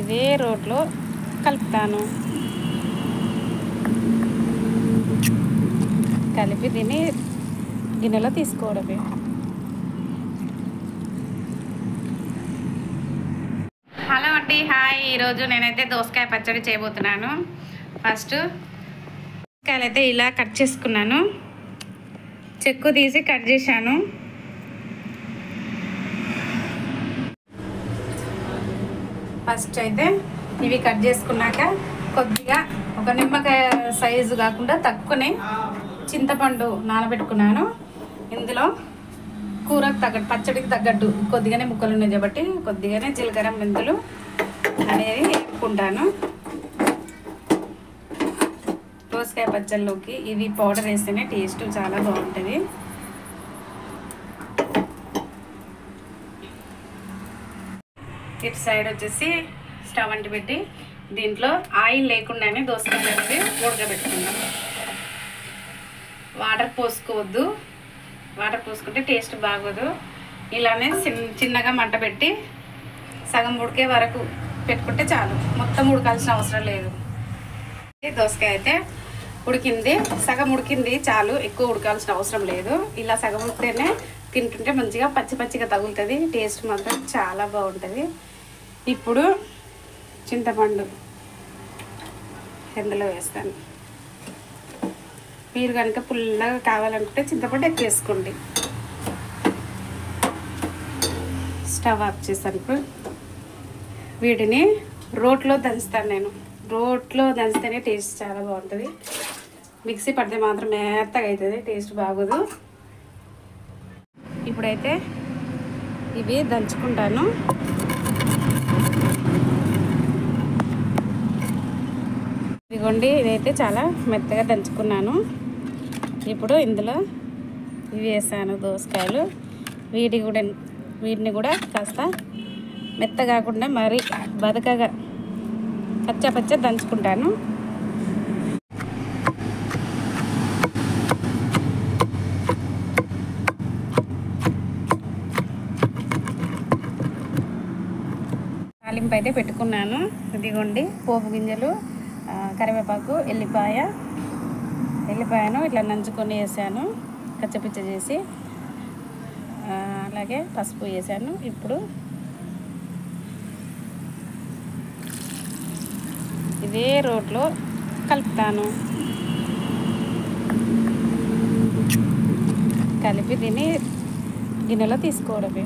ఇదే రోట్లో కలుపుతాను. కలిపి దీన్ని గిన్నెలో తీసుకోవడమే. హలో అండి, హాయ్. ఈరోజు నేనైతే దోసకాయ పచ్చడి చేయబోతున్నాను. ఫస్ట్ దోసకాయలు అయితే ఇలా కట్ చేసుకున్నాను. చెక్కు తీసి కట్ చేశాను. ఫస్ట్ అయితే ఇవి కట్ చేసుకున్నాక కొద్దిగా ఒక నిమ్మకాయ సైజు కాకుండా తక్కువనే చింతపండు నానబెట్టుకున్నాను. ఇందులో కూరకు తగ్గట్టు, పచ్చడికి తగ్గట్టు కొద్దిగానే ముక్కలు ఉన్నాయి కాబట్టి కొద్దిగానే జీలకర్ర మెంతులు అనేది వేసుకుంటాను. దోసకాయ పచ్చళ్ళలోకి ఇది పౌడర్ వేస్తేనే టేస్ట్ చాలా బాగుంటుంది. ఇటు సైడ్ వచ్చేసి స్టవ్ అంటి పెట్టి దీంట్లో ఆయిల్ లేకుండానే దోసకాయలు అనేది ఉడకబెట్టుకుందాం. వాటర్ పోసుకోవద్దు, వాటర్ పోసుకుంటే టేస్ట్ బాగోదు. ఇలానే చిన్నగా మంట పెట్టి సగం ఉడికే వరకు పెట్టుకుంటే చాలు, మొత్తం ఉడకాల్సిన అవసరం లేదు. దోసకాయ అయితే ఉడికింది, సగం ఉడికింది చాలు, ఎక్కువ ఉడకాల్సిన అవసరం లేదు. ఇలా సగం ఉడికితేనే తింటుంటే మంచిగా పచ్చి పచ్చిగా తగులుతుంది, టేస్ట్ మాత్రం చాలా బాగుంటుంది. ఇప్పుడు చింతపండు ఇందులో వేస్తాను. మీరు కనుక పుల్లగా కావాలనుకుంటే చింతపండు ఎక్కువ వేసుకోండి. స్టవ్ ఆఫ్ చేస్తాను. ఇప్పుడు వీటిని రోట్లో దంచుతాను నేను. రోట్లో దంచితేనే టేస్ట్ చాలా బాగుంటుంది. మిక్సీ పడితే మాత్రం మెత్తగా అవుతుంది, టేస్ట్ బాగోదు. ఇప్పుడైతే ఇవి దంచుకుంటాను. ఇదిగోండి, ఇదైతే చాలా మెత్తగా దంచుకున్నాను. ఇప్పుడు ఇందులో ఇవి వేసాను దోసకాయలు. వీటిని కూడా కాస్త మెత్త కాకుండా మరి బరకగా పచ్చ దంచుకుంటాను. తాలింపు అయితే పెట్టుకున్నాను. ఇదిగోండి, పోపు గింజలు, కరివేపాకు, ఎల్లిపాయను ఇట్లా నంచుకొని వేసాను, కచ్చపిచ్చ చేసి. అలాగే పసుపు వేసాను. ఇప్పుడు ఇదే రోట్లో కలుపుతాను. కలిపి దీన్ని గిన్నెలో తీసుకోవడమే.